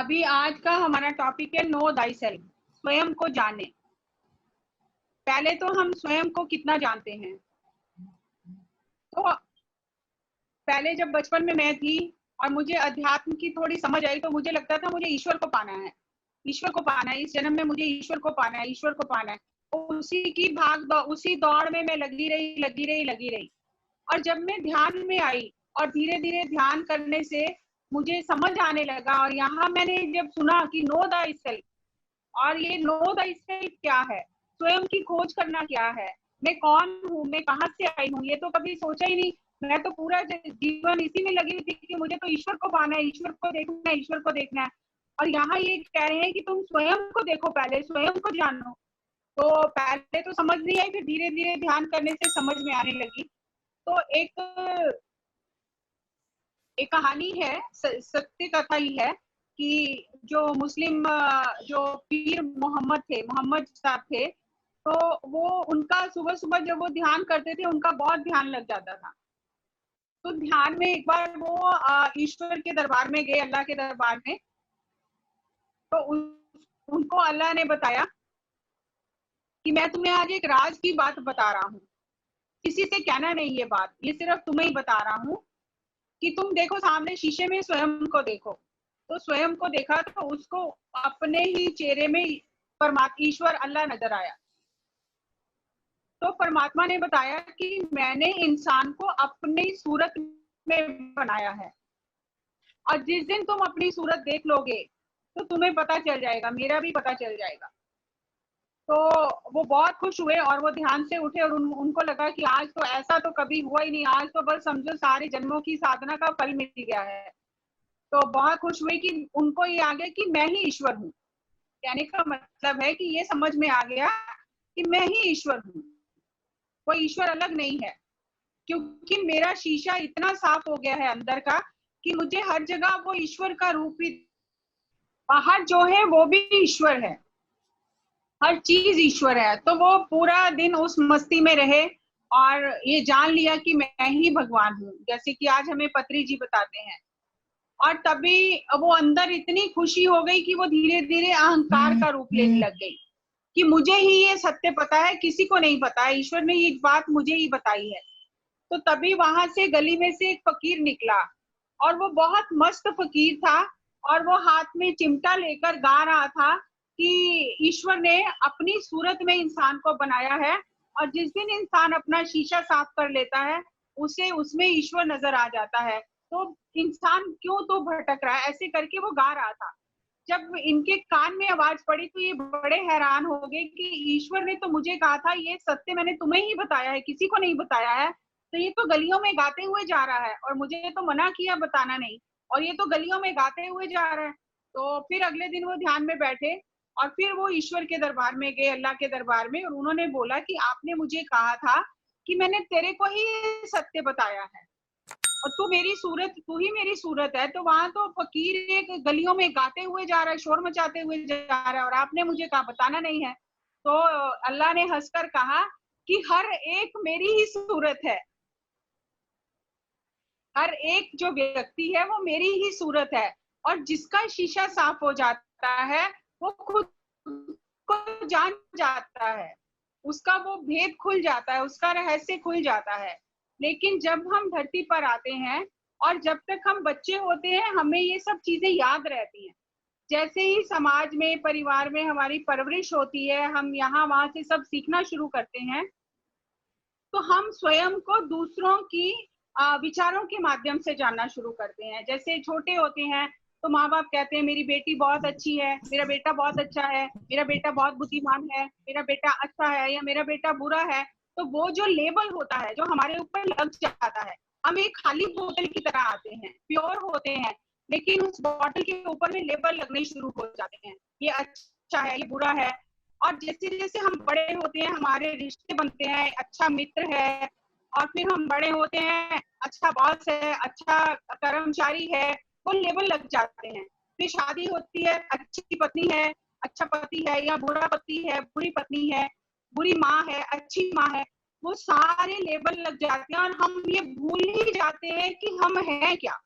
अभी आज का हमारा टॉपिक है नो दाई सेल्फ, स्वयं को जाने। पहले तो हम स्वयं को कितना जानते हैं। तो पहले जब बचपन में मैं थी और मुझे अध्यात्म की थोड़ी समझ आई तो मुझे लगता था मुझे ईश्वर को पाना है, ईश्वर को पाना है, इस जन्म में मुझे ईश्वर को पाना है, ईश्वर को पाना है। उसी की उसी दौड़ में मैं लगी रही। और जब मैं ध्यान में आई और धीरे धीरे ध्यान करने से मुझे समझ आने लगा, और यहाँ मैंने जब सुना कि नो द सेल्फ, और ये नो द सेल्फ क्या है, स्वयं की खोज करना क्या है, मैं कौन हूँ, मैं कहाँ से आई हूँ, ये तो कभी सोचा ही नहीं। मैं तो पूरा जीवन इसी में लगी हुई थी कि मुझे तो ईश्वर को पाना है, ईश्वर को देखना है, ईश्वर को देखना है। और यहाँ ये कह रहे हैं कि तुम स्वयं को देखो, पहले स्वयं को जानो। तो पहले तो समझ नहीं आई, फिर धीरे धीरे ध्यान करने से समझ में आने लगी। तो एक कहानी है, सत्य कथा ही है कि जो मुस्लिम जो पीर मोहम्मद साहब थे, तो वो उनका सुबह सुबह जब वो ध्यान करते थे उनका बहुत ध्यान लग जाता था। तो ध्यान में एक बार वो ईश्वर के दरबार में गए, अल्लाह के दरबार में। तो उनको अल्लाह ने बताया कि मैं तुम्हें आज एक राज की बात बता रहा हूँ, किसी से कहना नहीं ये बात, ये सिर्फ तुम्हें ही बता रहा हूँ कि तुम देखो सामने शीशे में स्वयं को देखो। तो स्वयं को देखा तो उसको अपने ही चेहरे में परमात्मा ईश्वर अल्लाह नजर आया। तो परमात्मा ने बताया कि मैंने इंसान को अपनी सूरत में बनाया है, और जिस दिन तुम अपनी सूरत देख लोगे तो तुम्हें पता चल जाएगा, मेरा भी पता चल जाएगा। तो वो बहुत खुश हुए और वो ध्यान से उठे, और उनको लगा कि आज तो ऐसा तो कभी हुआ ही नहीं, आज तो बस समझो सारे जन्मों की साधना का फल मिल गया है। तो बहुत खुश हुई कि उनको ये आ गया कि मैं ही ईश्वर हूँ। कहने का मतलब है कि ये समझ में आ गया कि मैं ही ईश्वर हूँ, कोई ईश्वर अलग नहीं है, क्योंकि मेरा शीशा इतना साफ हो गया है अंदर का कि मुझे हर जगह वो ईश्वर का रूप ही, बाहर जो है वो भी ईश्वर है, हर चीज ईश्वर है। तो वो पूरा दिन उस मस्ती में रहे और ये जान लिया कि मैं ही भगवान हूँ, जैसे कि आज हमें पत्री जी बताते हैं। और तभी वो अंदर इतनी खुशी हो गई कि वो धीरे धीरे अहंकार का रूप लेने लग गई कि मुझे ही ये सत्य पता है, किसी को नहीं पता है, ईश्वर ने ये बात मुझे ही बताई है। तो तभी वहां से गली में से एक फकीर निकला, और वो बहुत मस्त फकीर था, और वो हाथ में चिमटा लेकर गा रहा था कि ईश्वर ने अपनी सूरत में इंसान को बनाया है, और जिस दिन इंसान अपना शीशा साफ कर लेता है उसे उसमें ईश्वर नजर आ जाता है। तो इंसान क्यों तो भटक रहा है, ऐसे करके वो गा रहा था। जब इनके कान में आवाज पड़ी तो ये बड़े हैरान हो गए कि ईश्वर ने तो मुझे कहा था ये सत्य मैंने तुम्हें ही बताया है, किसी को नहीं बताया है। तो ये तो गलियों में गाते हुए जा रहा है, और मुझे तो मना किया बताना नहीं, और ये तो गलियों में गाते हुए जा रहा है। तो फिर अगले दिन वो ध्यान में बैठे और फिर वो ईश्वर के दरबार में गए, अल्लाह के दरबार में, और उन्होंने बोला कि आपने मुझे कहा था कि मैंने तेरे को ही सत्य बताया है, और तू ही मेरी सूरत है। तो वहां तो फकीर एक गलियों में गाते हुए जा रहा है, शोर मचाते हुए जा रहा है, और आपने मुझे कहा बताना नहीं है। तो अल्लाह ने हंसकर कहा कि हर एक मेरी ही सूरत है, हर एक जो व्यक्ति है वो मेरी ही सूरत है, और जिसका शीशा साफ हो जाता है वो खुद को जान जाता है, उसका वो भेद खुल जाता है, उसका रहस्य खुल जाता है। लेकिन जब हम धरती पर आते हैं और जब तक हम बच्चे होते हैं हमें ये सब चीजें याद रहती हैं। जैसे ही समाज में, परिवार में हमारी परवरिश होती है, हम यहाँ वहां से सब सीखना शुरू करते हैं, तो हम स्वयं को दूसरों की विचारों के माध्यम से जानना शुरू करते हैं। जैसे छोटे होते हैं तो माँ बाप कहते हैं मेरी बेटी बहुत अच्छी है, मेरा बेटा बहुत अच्छा है, मेरा बेटा बहुत बुद्धिमान है, मेरा बेटा अच्छा है या मेरा बेटा बुरा है। तो वो जो लेबल होता है जो हमारे ऊपर लग जाता है, हम एक खाली बोतल की तरह आते हैं, प्योर होते हैं, लेकिन उस बोतल के ऊपर में लेबल लगने शुरू हो जाते हैं, ये अच्छा है, ये बुरा है। और जैसे जैसे हम बड़े होते हैं हमारे रिश्ते बनते हैं, अच्छा मित्र है, और फिर हम बड़े होते हैं, अच्छा बॉस है, अच्छा कर्मचारी है, वो लेबल लग जाते हैं। फिर शादी होती है, अच्छी पत्नी है, अच्छा पति है, या बुरा पति है, बुरी पत्नी है, बुरी माँ है, अच्छी माँ है, वो सारे लेबल लग जाते हैं और हम ये भूल ही जाते हैं कि हम हैं क्या।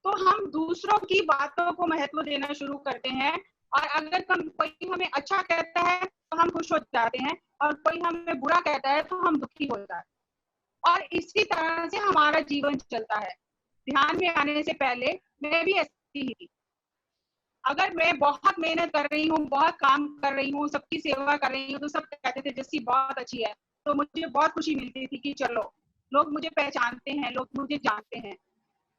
तो हम दूसरों की बातों को महत्व देना शुरू करते हैं, और अगर कोई हमें अच्छा कहता है तो हम खुश हो जाते हैं, और कोई हमें बुरा कहता है तो हम दुखी हो जाते हैं। और इसी तरह से हमारा जीवन चलता है। ध्यान में आने से पहले मैं भी ऐसी ही थी। अगर मैं बहुत मेहनत कर रही हूँ, बहुत काम कर रही हूँ, सबकी सेवा कर रही हूँ, तो सब कहते थे जस्सी बहुत अच्छी है, तो मुझे बहुत खुशी मिलती थी कि चलो लोग मुझे पहचानते हैं, लोग मुझे जानते हैं।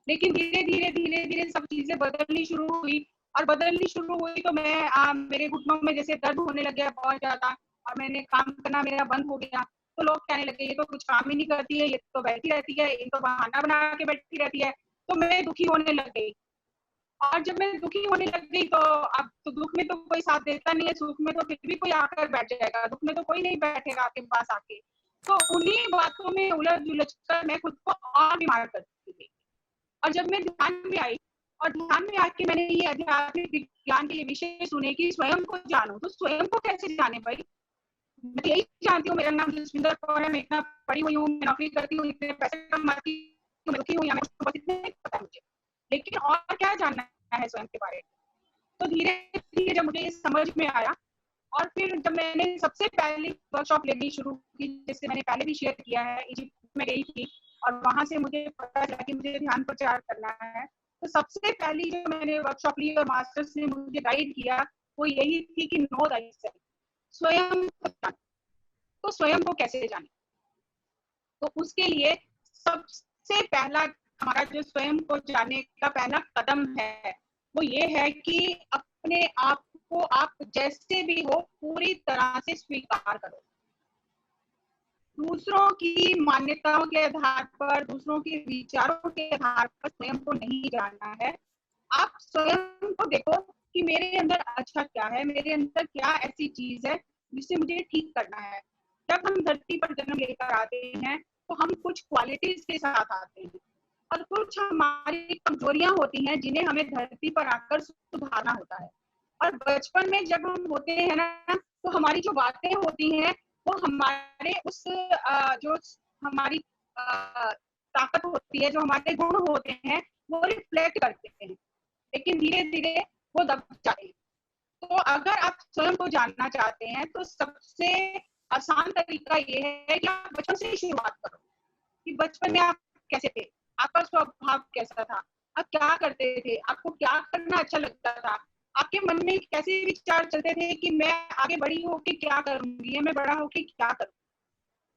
लेकिन धीरे धीरे सब चीजें बदलनी शुरू हुई, और बदलनी शुरू हुई तो मेरे घुटनों में जैसे दर्द होने लग गया बहुत ज्यादा, और मैंने काम करना मेरा बंद हो गया। तो लोग कहने लगे ये तो कुछ काम ही नहीं करती है, ये तो बैठी रहती है, ये तो बहाना बना के बैठी रहती है। तो मैं दुखी होने लग गई, और जब मैं दुखी होने लग गई तो अब तो दुख में तो कोई साथ देता नहीं है, सुख में तो फिर भी कोई आकर बैठ जाएगा, दुख में तो कोई नहीं बैठेगा आपके पास आके। तो उन्हीं बातों में उलझ उलझ कर मैं खुद को और बीमार करती गई। और जब मैं ध्यान में आई, और ध्यान में आके मैंने ये आध्यात्मिक विज्ञान के ये विषय सुने कि स्वयं को जानो, तो स्वयं को कैसे जाने भाई? मैं यही जानती हूँ, मेरा नाम जसविंदर कौर है, मैं इतना पढ़ी हुई हूँ, मैं नौकरी करती हूँ, इतने पैसे कमाती हूँ, मैं दुखी हूँ या मैं बस इतना ही पता है मुझे। लेकिन और क्या जानना है स्वयं के बारे में? तो धीरे धीरे जब मुझे समझ में आया, और फिर जब मैंने सबसे पहली वर्कशॉप लेनी शुरू की, जैसे मैंने पहले भी शेयर किया है, इजिप्ट में गई थी और वहां से मुझे पता चला कि मुझे ध्यान प्रचार करना है। तो सबसे पहली जो मैंने वर्कशॉप ली और मास्टर्स ने मुझे गाइड किया, वो यही थी कि नो थायसेल्फ, स्वयं को जानो। तो स्वयं को कैसे जाने? तो उसके लिए सबसे पहला हमारा जो स्वयं को जानने का पहला कदम है, वो ये है कि अपने आप को आप जैसे भी हो पूरी तरह से स्वीकार करो। दूसरों की मान्यताओं के आधार पर, दूसरों के विचारों के आधार पर स्वयं को नहीं जानना है। आप स्वयं को देखो कि मेरे अंदर अच्छा क्या है, मेरे अंदर क्या ऐसी चीज है जिसे मुझे ठीक करना है। जब हम धरती पर जन्म लेकर आते हैं तो हम कुछ क्वालिटीज के साथ आते हैं, और कुछ हमारी कमजोरियां होती हैं जिन्हें हमें धरती पर आकर सुधारना होता है। और बचपन में जब हम होते हैं ना, तो हमारी जो बातें होती हैं वो हमारे उस जो हमारी ताकत होती है, जो हमारे गुण होते हैं, वो रिफ्लेक्ट करते हैं, लेकिन धीरे धीरे वो दब जाते हैं। तो अगर आप स्वयं को जानना चाहते हैं तो सबसे आसान तरीका ये है कि आप बचपन से ही शुरुआत करो, कि बचपन में आप कैसे थे, आपका स्वभाव कैसा था, आप क्या करते थे, आपको क्या करना अच्छा लगता था, आपके मन में कैसे विचार चलते थे कि मैं आगे बड़ी होके क्या करूंगी, या मैं बड़ा होके क्या करूँ।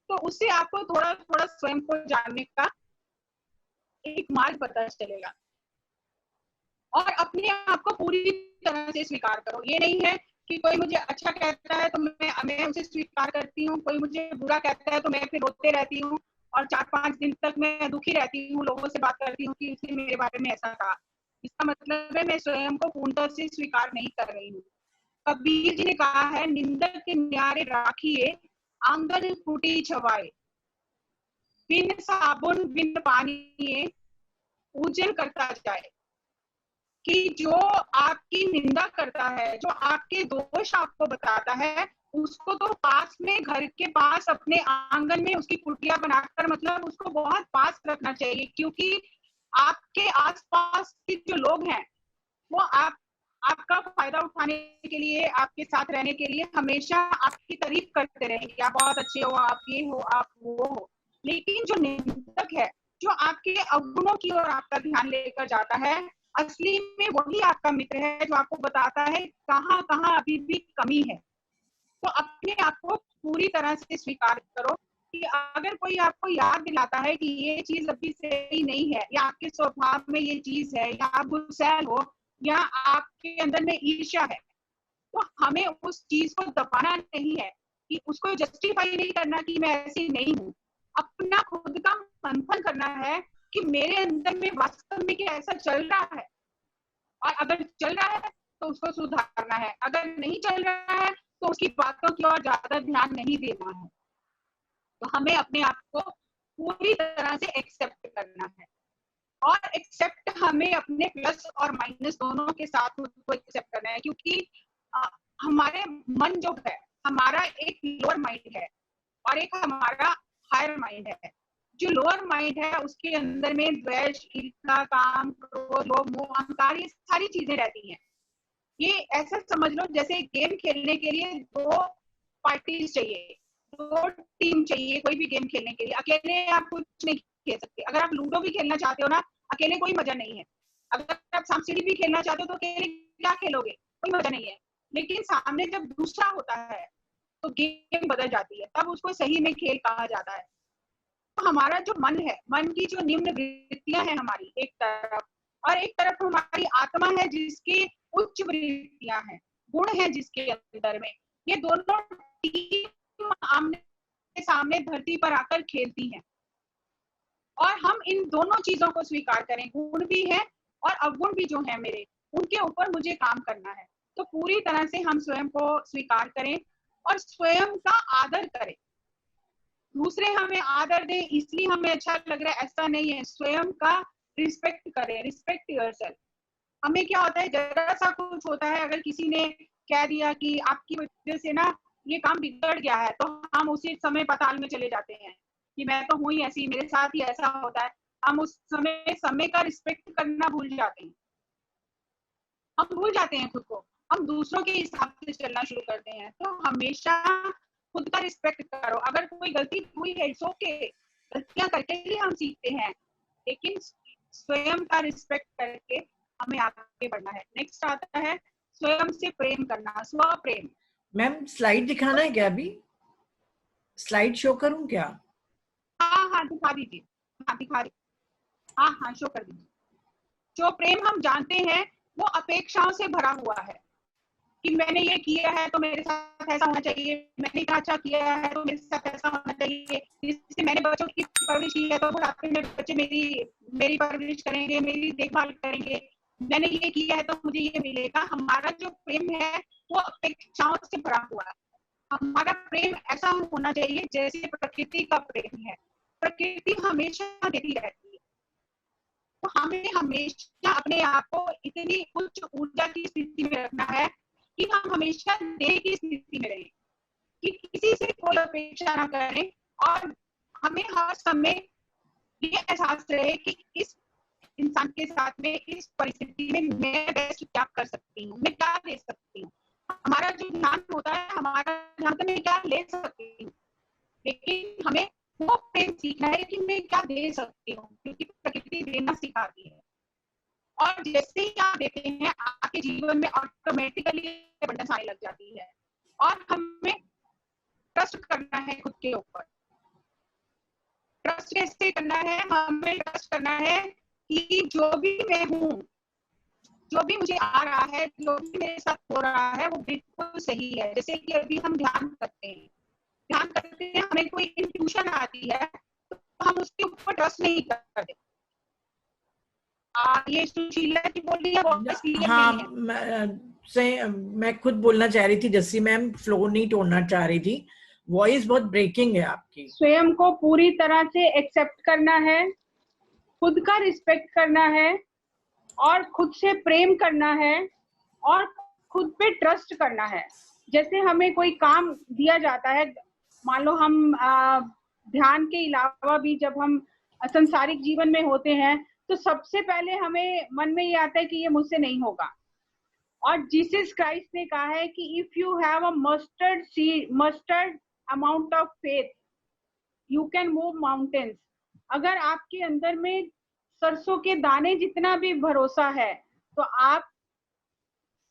तो उससे आपको थोड़ा थोड़ा स्वयं को जानने का एक मार्ग पता चलेगा, और अपने आप को पूरी तरह से स्वीकार करो। ये नहीं है कि कोई मुझे अच्छा कहता है तो मैं उसे स्वीकार करती हूँ, कोई मुझे बुरा कहता है तो मैं फिर रोते रहती हूँ, और 4-5 दिन तक मैं दुखी रहती हूँ, लोगों से बात करती हूँ कि उसने मेरे बारे में ऐसा कहा। इसका मतलब है मैं स्वयं को पूर्णतः से स्वीकार नहीं कर रही हूँ। कबीर जी ने कहा है, निंदक के न्यारे राखिए, आंगन फूटी छवाए, बिन साबुन बिन पानी पूजन करता जाए। कि जो आपकी निंदा करता है, जो आपके दोष आपको बताता है, उसको तो पास में, घर के पास, अपने आंगन में उसकी कुटिया बनाकर, मतलब उसको बहुत पास रखना चाहिए, क्योंकि आपके आसपास के जो लोग हैं वो आपका फायदा उठाने के लिए, आपके साथ रहने के लिए हमेशा आपकी तारीफ करते रहेंगे, आप बहुत अच्छे हो, आप ये हो, आप वो हो। लेकिन जो निंदक है, जो आपके अवगुणों की ओर आपका ध्यान लेकर जाता है, असली में वही आपका मित्र है, जो आपको बताता है कहाँ कहाँ अभी भी कमी है। तो अपने आप को पूरी तरह से स्वीकार करो कि अगर कोई आपको याद दिलाता है कि ये चीज अभी सही नहीं है, या आपके स्वभाव में ये चीज है, या आप गुस्सैल हो, या आपके अंदर में ईर्ष्या है, तो हमें उस चीज को दबाना नहीं है, कि उसको जस्टिफाई नहीं करना कि मैं ऐसी नहीं हूँ। अपना खुद का मंथन करना है कि मेरे अंदर में वास्तव में क्या ऐसा चल रहा है, और अगर चल रहा है तो उसको सुधारना है, अगर नहीं चल रहा है तो उसकी बातों की ओर ज्यादा ध्यान नहीं देना है। तो हमें अपने आप को पूरी तरह से एक्सेप्ट करना है, और एक्सेप्ट हमें अपने प्लस और माइनस दोनों के साथ उसको एक्सेप्ट करना है, क्योंकि हमारे मन जो है, हमारा एक लोअर माइंड है और एक हमारा हायर माइंड है। जो लोअर माइंड है उसके अंदर में द्वेष, ईर्ष्या, काम, क्रोध, लोभ, मोह, अहंकार, ये सारी चीजें रहती हैं। ये ऐसा समझ लो जैसे गेम खेलने के लिए दो पार्टीज चाहिए, दो टीम चाहिए कोई भी गेम खेलने के लिए। अकेले आप कुछ नहीं खेल सकते। अगर आप लूडो भी खेलना चाहते हो ना, अकेले कोई मजा नहीं है। अगर आप सांप सीढ़ी भी खेलना चाहते हो तो अकेले क्या खेलोगे, कोई मजा नहीं है। लेकिन सामने जब दूसरा होता है तो गेम बदल जाती है, तब उसको सही में खेल कहा जाता है। तो हमारा जो मन है, मन की जो निम्न वृत्तियां हैं हमारी एक तरफ, और एक तरफ हमारी आत्मा है जिसकी उच्च वृत्तियां हैं, गुण है जिसके अंदर में, ये दोनों टीम आमने सामने धरती पर आकर खेलती हैं। और हम इन दोनों चीजों को स्वीकार करें, गुण भी है और अवगुण भी जो है मेरे, उनके ऊपर मुझे काम करना है। तो पूरी तरह से हम स्वयं को स्वीकार करें और स्वयं का आदर करें। दूसरे हमें आदर दें इसलिए हमें अच्छा लग रहा है, ऐसा नहीं है। स्वयं का रिस्पेक्ट करें, रिस्पेक्ट योरसेल्फ। हमें क्या होता है, जरा सा कुछ होता है, अगर किसी ने कह दिया कि आपकी वजह से ना ये काम बिगड़ गया है, तो हम उसी समय पाताल में चले जाते हैं कि मैं तो हूं ही ऐसी, मेरे साथ ही ऐसा होता है। हम उस समय का रिस्पेक्ट करना भूल जाते हैं, हम भूल जाते हैं खुद को, हम दूसरों के हिसाब से चलना शुरू करते हैं। तो हमेशा खुद का रिस्पेक्ट करो। अगर कोई गलती हुई है, इट्स ओके, गलतियां करके ही हम सीखते हैं, लेकिन स्वयं का रिस्पेक्ट करके हमें आगे बढ़ना है। नेक्स्ट आता है स्वयं से प्रेम करना, स्व प्रेम। मैम स्लाइड दिखाना है क्या अभी? स्लाइड शो करूं क्या? हाँ दिखा दीजिए। हाँ दिखा दीजिए। हाँ शो कर दीजिए। जो प्रेम हम जानते हैं वो अपेक्षाओं से भरा हुआ है कि मैंने ये किया है तो मेरे साथ ऐसा होना चाहिए, मैंने इतना अच्छा किया है तो मेरे साथ ऐसा होना चाहिए, जिससे मैंने बच्चों की परवरिश की है तो बुढ़ापे में बच्चे मेरी परवरिश करेंगे, मेरी देखभाल करेंगे, मैंने ये किया है तो मुझे ये मिलेगा। हमारा जो प्रेम है वो अपेक्षाओं से भरा हुआ है। हमारा प्रेम ऐसा होना चाहिए जैसे प्रकृति का प्रेम है। प्रकृति हमेशा देती रहती है, तो हमें हमेशा अपने आप को इतनी उच्च ऊर्जा की स्थिति में रखना है कि हम हमेशा देने की स्थिति में रहें, कि किसी से कोई अपेक्षा ना करें, और हमें हर समय ये एहसास रहे कि इस इंसान के साथ में, इस परिस्थिति में मैं बेस्ट क्या कर सकती हूँ, मैं क्या दे सकती हूँ। हमारा जो ध्यान होता है, हमारा ध्यान तो मैं क्या ले सकती हूँ, लेकिन हमें वो प्रेम सीखना है कि मैं क्या दे सकती हूँ, क्योंकि प्रकृति देना सिखाती है। और जैसे ही आप देते हैं, आपके जीवन में ऑटोमेटिकली अबंडेंस आने लग जाती है। और हमें ट्रस्ट करना है खुद के ऊपर। ट्रस्ट कैसे करना है? हमें ट्रस्ट करना है कि जो भी मैं हूँ, जो भी मुझे आ रहा है, जो भी मेरे साथ हो रहा है, वो बिल्कुल सही है। जैसे कि अभी हम ध्यान करते हैं, हमें कोई इंट्यूशन आती है तो हम उसके ऊपर ट्रस्ट नहीं करते। ये सुशीला जी बोल रही है, वॉइस क्लियर नहीं है। मैं खुद बोलना चाह रही थी, जस्सी मैम फ्लो नहीं तोड़ना चाह रही थी, वॉइस बहुत ब्रेकिंग है आपकी। स्वयं को पूरी तरह से एक्सेप्ट करना है, खुद का रिस्पेक्ट करना है, और खुद से प्रेम करना है, और खुद पे ट्रस्ट करना है। जैसे हमें कोई काम दिया जाता है, मान लो हम ध्यान के अलावा भी जब हम संसारिक जीवन में होते हैं, तो सबसे पहले हमें मन में ये आता है कि ये मुझसे नहीं होगा। और जीसस क्राइस्ट ने कहा है कि if you have a mustard amount of faith you can move mountains. अगर आपके अंदर में सरसों के दाने जितना भी भरोसा है तो आप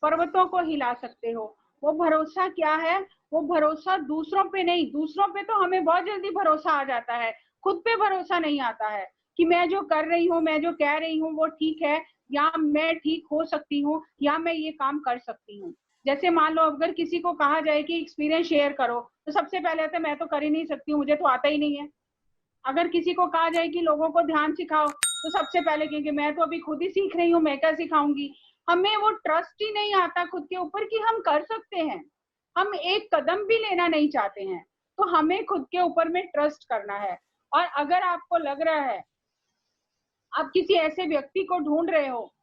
पर्वतों को हिला सकते हो। वो भरोसा क्या है? वो भरोसा दूसरों पे नहीं, दूसरों पे तो हमें बहुत जल्दी भरोसा आ जाता है, खुद पे भरोसा नहीं आता है कि मैं जो कर रही हूँ, मैं जो कह रही हूँ वो ठीक है, या मैं ठीक हो सकती हूँ, या मैं ये काम कर सकती हूँ। जैसे मान लो अगर किसी को कहा जाए कि एक्सपीरियंस शेयर करो, तो सबसे पहले आता है मैं तो कर ही नहीं सकती हूँ, मुझे तो आता ही नहीं है। अगर किसी को कहा जाए कि लोगों को ध्यान सिखाओ, तो सबसे पहले कहेंगे मैं तो अभी खुद ही सीख रही हूँ, मैं क्या सिखाऊंगी। हमें वो ट्रस्ट ही नहीं आता खुद के ऊपर कि हम कर सकते हैं, हम एक कदम भी लेना नहीं चाहते हैं। तो हमें खुद के ऊपर में ट्रस्ट करना है। और अगर आपको लग रहा है आप किसी ऐसे व्यक्ति को ढूंढ रहे हो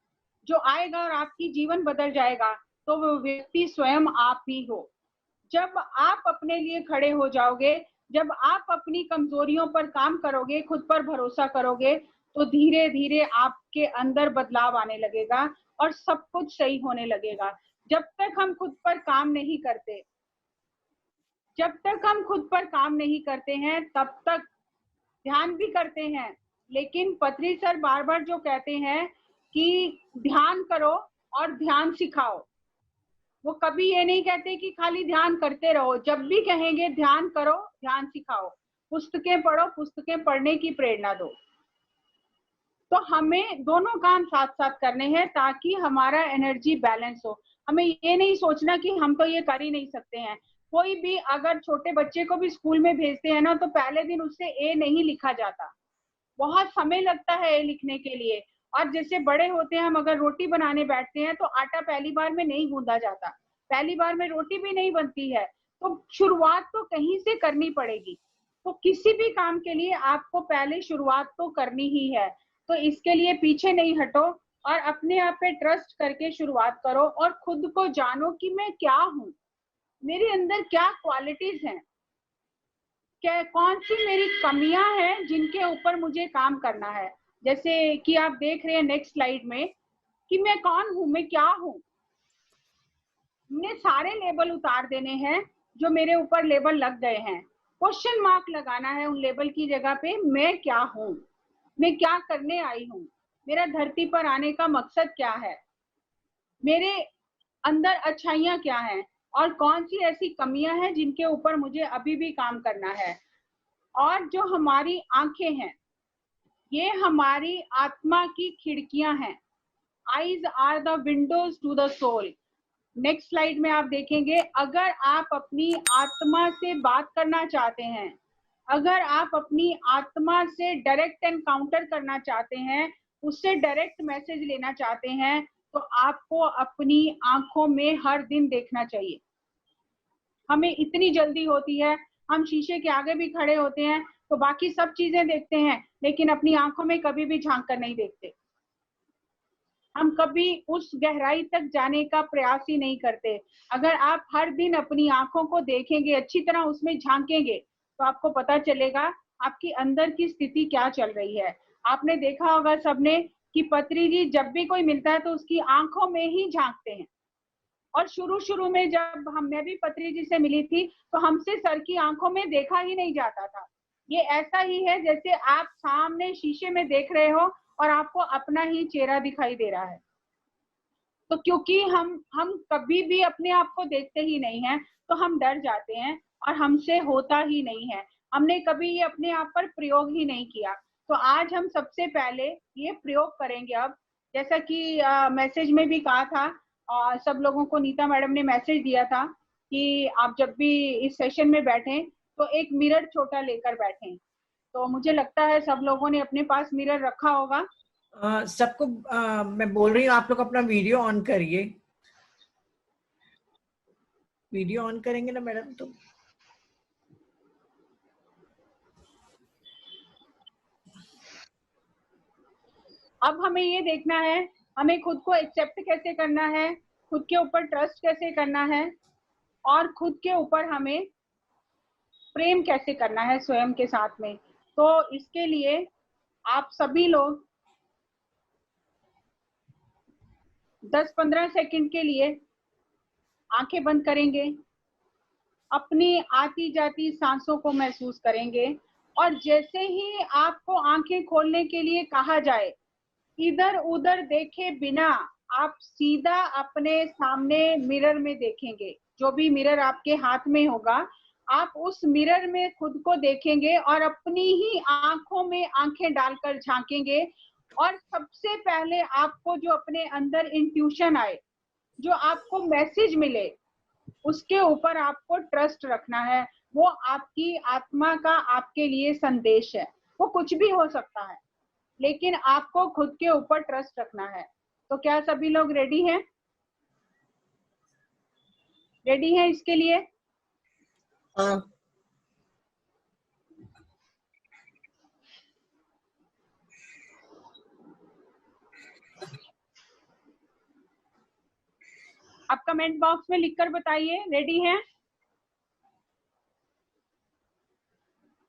जो आएगा और आपकी जीवन बदल जाएगा, तो वो व्यक्ति स्वयं आप ही हो। जब आप अपने लिए खड़े हो जाओगे जब आप अपनी कमजोरियों पर काम करोगे, खुद पर भरोसा करोगे, तो धीरे धीरे आपके अंदर बदलाव आने लगेगा और सब कुछ सही होने लगेगा। जब तक हम खुद पर काम नहीं करते, जब तक हम खुद पर काम नहीं करते हैं, तब तक ध्यान भी करते हैं, लेकिन पत्री सर बार बार जो कहते हैं कि ध्यान करो और ध्यान सिखाओ, वो कभी ये नहीं कहते कि खाली ध्यान करते रहो। जब भी कहेंगे ध्यान करो, ध्यान सिखाओ, पुस्तकें पढ़ो, पुस्तकें पढ़ने की प्रेरणा दो। तो हमें दोनों काम साथ साथ करने हैं ताकि हमारा एनर्जी बैलेंस हो। हमें ये नहीं सोचना कि हम तो ये कर ही नहीं सकते हैं। कोई भी अगर छोटे बच्चे को भी स्कूल में भेजते हैं ना, तो पहले दिन उससे ए नहीं लिखा जाता, बहुत समय लगता है ए लिखने के लिए। और जैसे बड़े होते हैं, हम अगर रोटी बनाने बैठते हैं तो आटा पहली बार में नहीं गूंदा जाता, पहली बार में रोटी भी नहीं बनती है। तो शुरुआत तो कहीं से करनी पड़ेगी। तो किसी भी काम के लिए आपको पहले शुरुआत तो करनी ही है। तो इसके लिए पीछे नहीं हटो और अपने आप पे ट्रस्ट करके शुरुआत करो और खुद को जानो कि मैं क्या हूँ, मेरे अंदर क्या क्वालिटीज हैं, क्या कौन सी मेरी कमियां हैं जिनके ऊपर मुझे काम करना है। जैसे कि आप देख रहे हैं नेक्स्ट स्लाइड में कि मैं कौन हूं, मैं क्या हूं। हमने सारे लेबल उतार देने हैं जो मेरे ऊपर लेबल लग गए हैं। क्वेश्चन मार्क लगाना है उन लेबल की जगह पे, मैं क्या हूं, मैं क्या करने आई हूं, मेरा धरती पर आने का मकसद क्या है, मेरे अंदर अच्छाइयां क्या हैं और कौन सी ऐसी कमियां हैं जिनके ऊपर मुझे अभी भी काम करना है। और जो हमारी आंखें हैं, ये हमारी आत्मा की खिड़कियां हैं। Eyes are the windows to the soul. Next slide में आप देखेंगे, अगर आप अपनी आत्मा से बात करना चाहते हैं, अगर आप अपनी आत्मा से डायरेक्ट एनकाउंटर करना चाहते हैं, उससे डायरेक्ट मैसेज लेना चाहते हैं, तो आपको अपनी आंखों में हर दिन देखना चाहिए। हमें इतनी जल्दी होती है, हम शीशे के आगे भी खड़े होते हैं तो बाकी सब चीजें देखते हैं, लेकिन अपनी आंखों में कभी भी झांक कर नहीं देखते। हम कभी उस गहराई तक जाने का प्रयास ही नहीं करते। अगर आप हर दिन अपनी आंखों को देखेंगे, अच्छी तरह उसमें झांकेंगे, तो आपको पता चलेगा आपकी अंदर की स्थिति क्या चल रही है। आपने देखा होगा सबने कि पत्री जी जब भी कोई मिलता है तो उसकी आंखों में ही झांकते हैं। और शुरू में जब मैं भी पत्री जी से मिली थी तो हमसे सर की आंखों में देखा ही नहीं जाता था। ये ऐसा ही है जैसे आप सामने शीशे में देख रहे हो और आपको अपना ही चेहरा दिखाई दे रहा है। तो क्योंकि हम कभी भी अपने आप को देखते ही नहीं है, तो हम डर जाते हैं और हमसे होता ही नहीं है। हमने कभी ये अपने आप पर प्रयोग ही नहीं किया। तो आज हम सबसे पहले ये प्रयोग करेंगे। अब जैसा कि मैसेज में भी कहा था, सब लोगों को नीता मैडम ने मैसेज दिया था कि आप जब भी इस सेशन में बैठें तो एक मिरर छोटा लेकर बैठें। तो मुझे लगता है सब लोगों ने अपने पास मिरर रखा होगा। सबको मैं बोल रही हूँ, आप लोग अपना वीडियो ऑन करिए। वीडियो ऑन करेंगे ना मैडम? तो अब हमें ये देखना है, हमें खुद को एक्सेप्ट कैसे करना है, खुद के ऊपर ट्रस्ट कैसे करना है और खुद के ऊपर हमें प्रेम कैसे करना है स्वयं के साथ में। तो इसके लिए आप सभी लोग 10-15 सेकंड के लिए आंखें बंद करेंगे, अपनी आती जाती सांसों को महसूस करेंगे और जैसे ही आपको आंखें खोलने के लिए कहा जाए, इधर उधर देखे बिना आप सीधा अपने सामने मिरर में देखेंगे। जो भी मिरर आपके हाथ में होगा, आप उस मिरर में खुद को देखेंगे और अपनी ही आंखों में आंखें डालकर झांकेंगे। और सबसे पहले आपको जो अपने अंदर इंट्यूशन आए, जो आपको मैसेज मिले, उसके ऊपर आपको ट्रस्ट रखना है। वो आपकी आत्मा का आपके लिए संदेश है। वो कुछ भी हो सकता है, लेकिन आपको खुद के ऊपर ट्रस्ट रखना है। तो क्या सभी लोग रेडी हैं? रेडी हैं इसके लिए? हाँ। आप कमेंट बॉक्स में लिखकर बताइए रेडी हैं।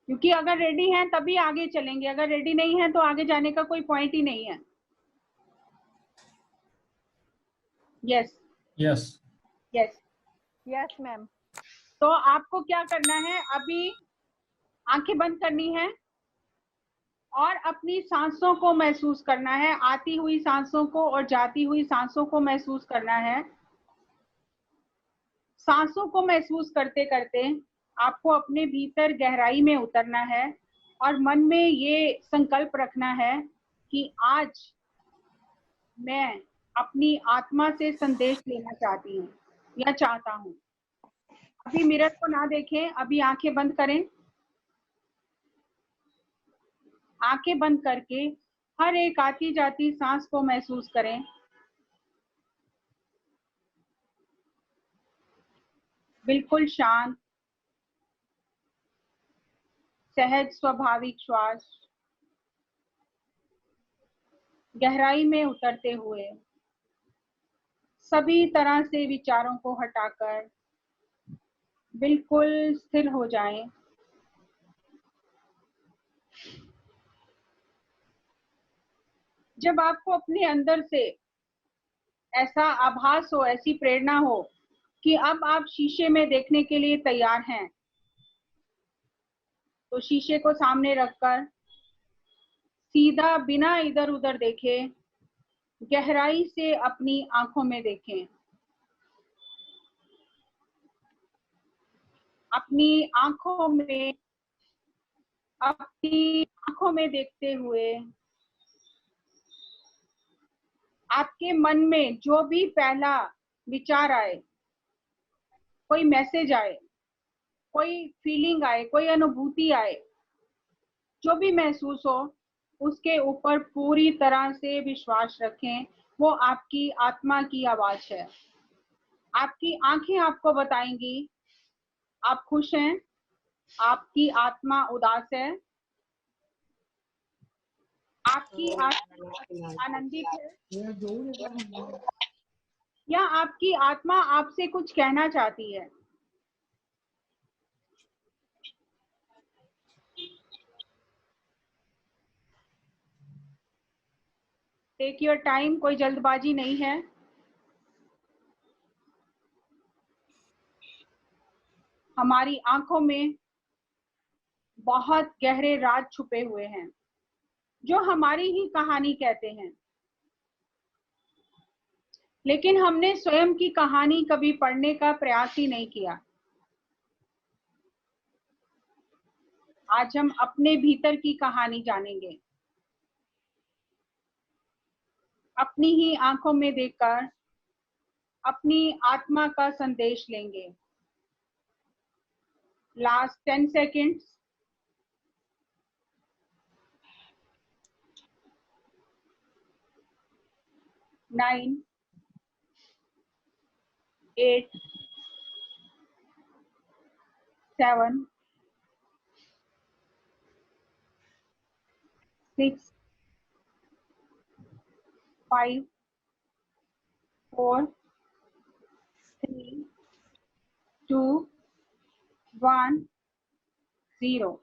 क्योंकि अगर रेडी हैं तभी आगे चलेंगे, अगर रेडी नहीं है तो आगे जाने का कोई पॉइंट ही नहीं है। Yes yes yes. Yes ma'am. तो आपको क्या करना है, अभी आंखें बंद करनी है और अपनी सांसों को महसूस करना है, आती हुई सांसों को और जाती हुई सांसों को महसूस करना है। सांसों को महसूस करते करते आपको अपने भीतर गहराई में उतरना है और मन में ये संकल्प रखना है कि आज मैं अपनी आत्मा से संदेश लेना चाहती हूँ या चाहता हूँ। अभी मिरर को ना देखें, अभी आंखें बंद करें। आंखें बंद करके हर एक आती जाती सांस को महसूस करें। बिल्कुल शांत, सहज स्वाभाविक श्वास, गहराई में उतरते हुए सभी तरह से विचारों को हटाकर बिल्कुल स्थिर हो जाएं। जब आपको अपने अंदर से ऐसा आभास हो, ऐसी प्रेरणा हो कि अब आप शीशे में देखने के लिए तैयार हैं, तो शीशे को सामने रखकर सीधा बिना इधर उधर देखे गहराई से अपनी आंखों में देखें। अपनी आंखों में देखते हुए आपके मन में जो भी पहला विचार आए, कोई मैसेज आए, कोई फीलिंग आए, कोई अनुभूति आए, जो भी महसूस हो, उसके ऊपर पूरी तरह से विश्वास रखें। वो आपकी आत्मा की आवाज है। आपकी आंखें आपको बताएंगी आप खुश हैं, आपकी आत्मा उदास है, आपकी आत्मा आनंदित है, या आपकी आत्मा आपसे कुछ कहना चाहती है। टेक योर टाइम, कोई जल्दबाजी नहीं है। हमारी आंखों में बहुत गहरे राज छुपे हुए हैं जो हमारी ही कहानी कहते हैं, लेकिन हमने स्वयं की कहानी कभी पढ़ने का प्रयास ही नहीं किया। आज हम अपने भीतर की कहानी जानेंगे, अपनी ही आंखों में देखकर अपनी आत्मा का संदेश लेंगे। Last 10 seconds. 9, 8, 7, 6, 5, 4, 3, 2, 1, 0।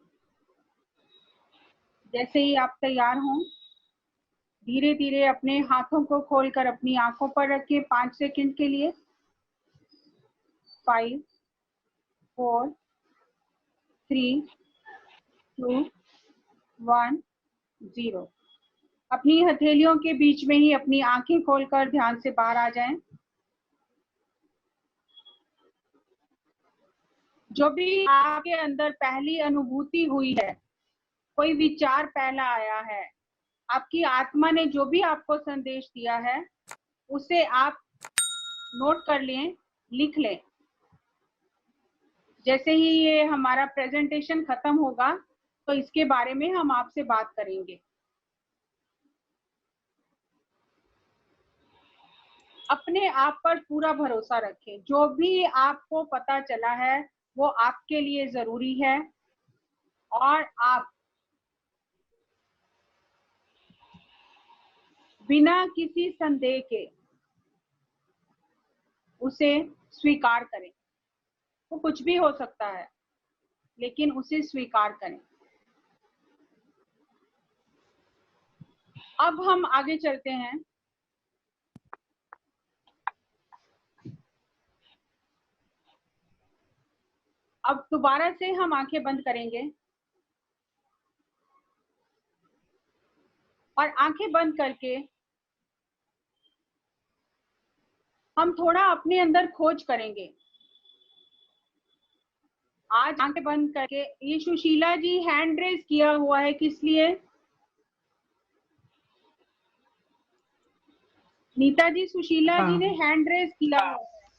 जैसे ही आप तैयार हों, धीरे धीरे अपने हाथों को खोलकर अपनी आंखों पर रखिए 5 सेकंड के लिए। 5, 4, 3, 2, 1, 0। अपनी हथेलियों के बीच में ही अपनी आंखें खोलकर ध्यान से बाहर आ जाएं। जो भी आपके अंदर पहली अनुभूति हुई है, कोई विचार पहला आया है, आपकी आत्मा ने जो भी आपको संदेश दिया है, उसे आप नोट कर लें, लिख लें। जैसे ही ये हमारा प्रेजेंटेशन खत्म होगा तो इसके बारे में हम आपसे बात करेंगे। अपने आप पर पूरा भरोसा रखें। जो भी आपको पता चला है वो आपके लिए जरूरी है और आप बिना किसी संदेह के उसे स्वीकार करें। वो कुछ भी हो सकता है, लेकिन उसे स्वीकार करें। अब हम आगे चलते हैं। अब दोबारा से हम आंखें बंद करेंगे और आंखें बंद करके हम थोड़ा अपने अंदर खोज करेंगे। आज आंखें बंद करके, ये सुशीला जी हैंड रेज किया हुआ है, किस लिए? नीता जी, सुशीला जी ने हैंड रेज किया हुआ है।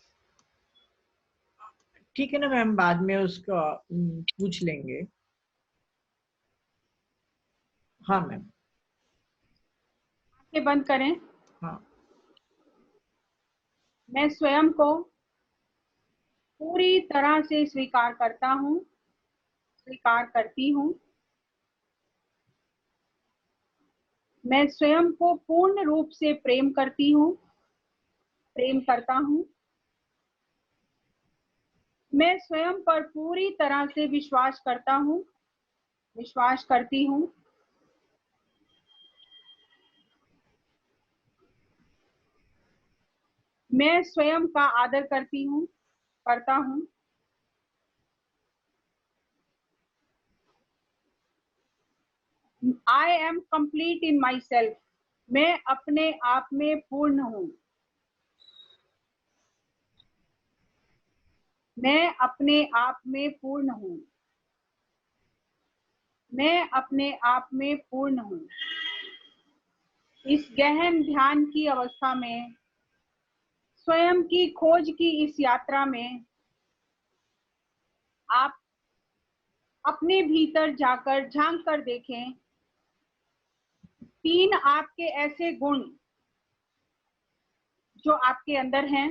ठीक है ना मैम, बाद में उसका पूछ लेंगे। हाँ मैम। आंखें बंद करें। हाँ। मैं स्वयं को पूरी तरह से स्वीकार करता हूँ, स्वीकार करती हूँ। मैं स्वयं को पूर्ण रूप से प्रेम करती हूँ, प्रेम करता हूँ। मैं स्वयं पर पूरी तरह से विश्वास करता हूँ, विश्वास करती हूँ। मैं स्वयं का आदर करती हूँ, करता हूँ। I am complete in myself. मैं अपने आप में पूर्ण हूँ। मैं अपने आप में पूर्ण हूँ। मैं अपने आप में पूर्ण हूँ। इस गहन ध्यान की अवस्था में, स्वयं की खोज की इस यात्रा में, आप अपने भीतर जाकर झांक कर देखें। 3 आपके ऐसे गुण जो आपके अंदर हैं।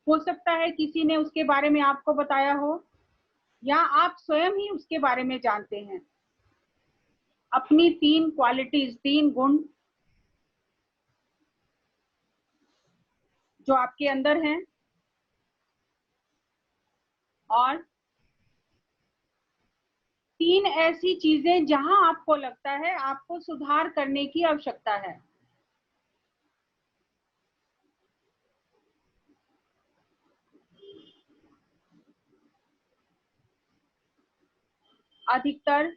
हो सकता है किसी ने उसके बारे में आपको बताया हो, या आप स्वयं ही उसके बारे में जानते हैं। अपनी 3 क्वालिटीज, 3 गुण जो आपके अंदर हैं, और 3 ऐसी चीजें जहां आपको लगता है आपको सुधार करने की आवश्यकता है। अधिकतर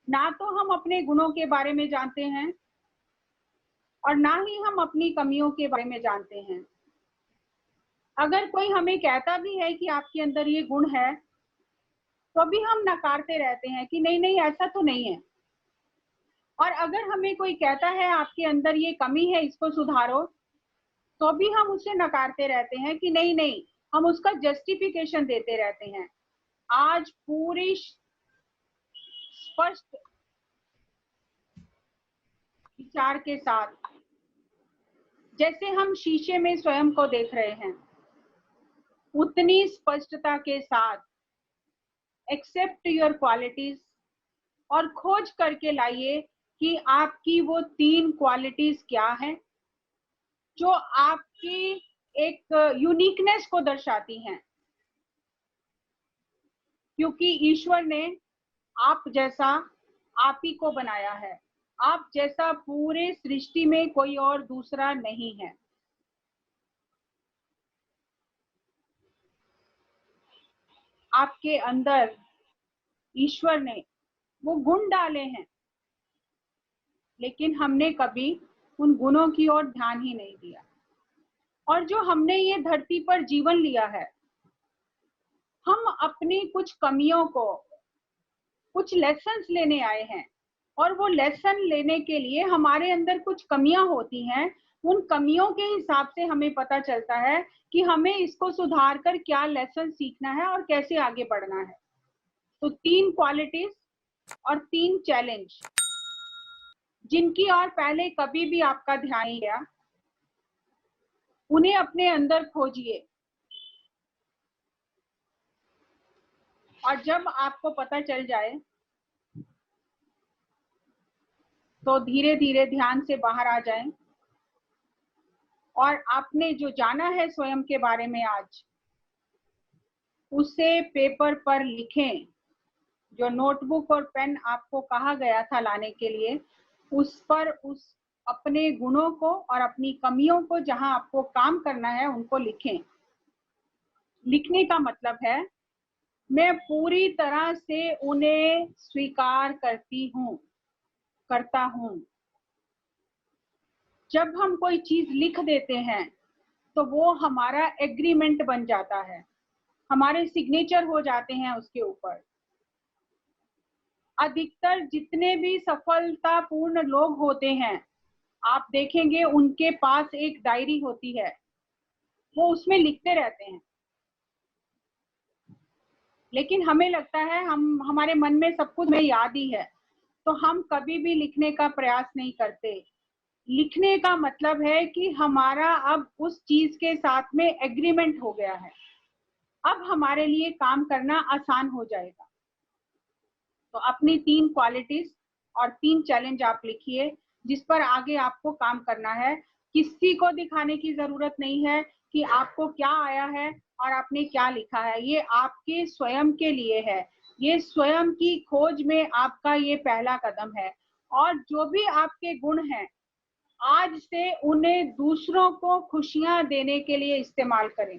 ना तो हम अपने गुणों के बारे में जानते हैं और ना ही हम अपनी कमियों के बारे में जानते हैं। अगर कोई हमें कहता भी है कि आपके अंदर ये गुण है, तो भी हम नकारते रहते हैं कि नहीं नहीं, ऐसा तो नहीं है। और अगर हमें कोई कहता है आपके अंदर ये कमी है, इसको सुधारो, तो भी हम उसे नकारते रहते हैं कि नहीं नहीं, हम उसका जस्टिफिकेशन देते रहते हैं। आज पूरी स्पष्ट विचार के साथ, जैसे हम शीशे में स्वयं को देख रहे हैं, उतनी स्पष्टता के साथ एक्सेप्ट योर क्वालिटीज, और खोज करके लाइए कि आपकी वो 3 क्वालिटीज क्या है जो आपकी एक यूनिकनेस को दर्शाती हैं। क्योंकि ईश्वर ने आप जैसा आप ही को बनाया है। आप जैसा पूरे सृष्टि में कोई और दूसरा नहीं है। आपके अंदर ईश्वर ने वो गुण डाले हैं, लेकिन हमने कभी उन गुणों की ओर ध्यान ही नहीं दिया। और जो हमने ये धरती पर जीवन लिया है, हम अपनी कुछ कमियों को, कुछ लेसन्स लेने आए हैं, और वो लेसन लेने के लिए हमारे अंदर कुछ कमियां होती हैं। उन कमियों के हिसाब से हमें पता चलता है कि हमें इसको सुधार कर क्या लेसन सीखना है और कैसे आगे बढ़ना है। तो 3 क्वालिटीज और 3 चैलेंज, जिनकी और पहले कभी भी आपका ध्यान नहीं गया, उन्हें अपने अंदर खोजिए। और जब आपको पता चल जाए, तो धीरे धीरे ध्यान से बाहर आ जाएं, और आपने जो जाना है स्वयं के बारे में आज, उसे पेपर पर लिखें। जो नोटबुक और पेन आपको कहा गया था लाने के लिए, उस पर उस अपने गुणों को और अपनी कमियों को, जहां आपको काम करना है, उनको लिखें। लिखने का मतलब है मैं पूरी तरह से उन्हें स्वीकार करता हूं। जब हम कोई चीज लिख देते हैं तो वो हमारा एग्रीमेंट बन जाता है, हमारे सिग्नेचर हो जाते हैं उसके ऊपर। अधिकतर जितने भी सफलतापूर्ण लोग होते हैं, आप देखेंगे उनके पास एक डायरी होती है, वो उसमें लिखते रहते हैं। लेकिन हमें लगता है हमारे मन में सब कुछ में याद ही है, तो हम कभी भी लिखने का प्रयास नहीं करते। लिखने का मतलब है कि हमारा अब उस चीज के साथ में एग्रीमेंट हो गया है, अब हमारे लिए काम करना आसान हो जाएगा। तो अपनी 3 क्वालिटीज और 3 चैलेंज आप लिखिए, जिस पर आगे आपको काम करना है। किसी को दिखाने की जरूरत नहीं है कि आपको क्या आया है और आपने क्या लिखा है। ये आपके स्वयं के लिए है, ये स्वयं की खोज में आपका ये पहला कदम है। और जो भी आपके गुण हैं, आज से उन्हें दूसरों को खुशियां देने के लिए इस्तेमाल करें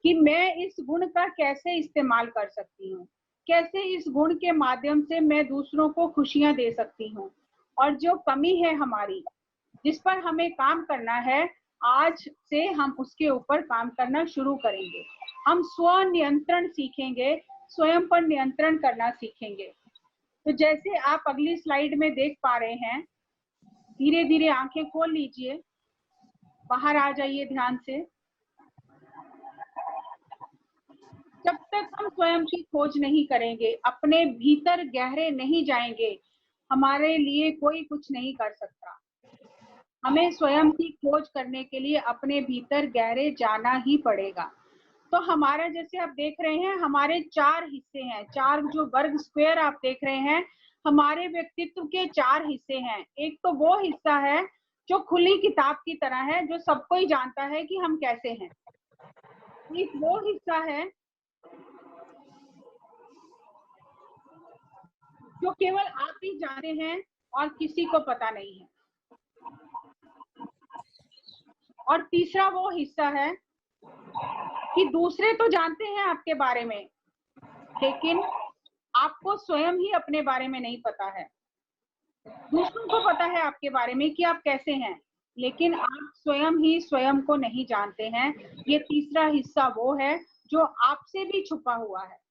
कि मैं इस गुण का कैसे इस्तेमाल कर सकती हूँ, कैसे इस गुण के माध्यम से मैं दूसरों को खुशियां दे सकती हूँ। और जो कमी है हमारी, जिस पर हमें काम करना है, आज से हम उसके ऊपर काम करना शुरू करेंगे। हम स्व नियंत्रण सीखेंगे, स्वयं पर नियंत्रण करना सीखेंगे। तो जैसे आप अगली स्लाइड में देख पा रहे हैं, धीरे धीरे आंखें खोल लीजिए, बाहर आ जाइए ध्यान से। जब तक हम स्वयं की खोज नहीं करेंगे, अपने भीतर गहरे नहीं जाएंगे, हमारे लिए कोई कुछ नहीं कर सकता। हमें स्वयं की खोज करने के लिए अपने भीतर गहरे जाना ही पड़ेगा। तो हमारा, जैसे आप देख रहे हैं, हमारे 4 हिस्से हैं, 4 जो वर्ग स्क्वायर आप देख रहे हैं, हमारे व्यक्तित्व के 4 हिस्से हैं। एक तो वो हिस्सा है जो खुली किताब की तरह है, जो सबको ही जानता है कि हम कैसे हैं। एक वो हिस्सा है जो केवल आप ही जानते हैं और किसी को पता नहीं है। और तीसरा वो हिस्सा है कि दूसरे तो जानते हैं आपके बारे में, लेकिन आपको स्वयं ही अपने बारे में नहीं पता है। दूसरों को पता है आपके बारे में कि आप कैसे हैं, लेकिन आप स्वयं ही स्वयं को नहीं जानते हैं। ये तीसरा हिस्सा वो है जो आपसे भी छुपा हुआ है।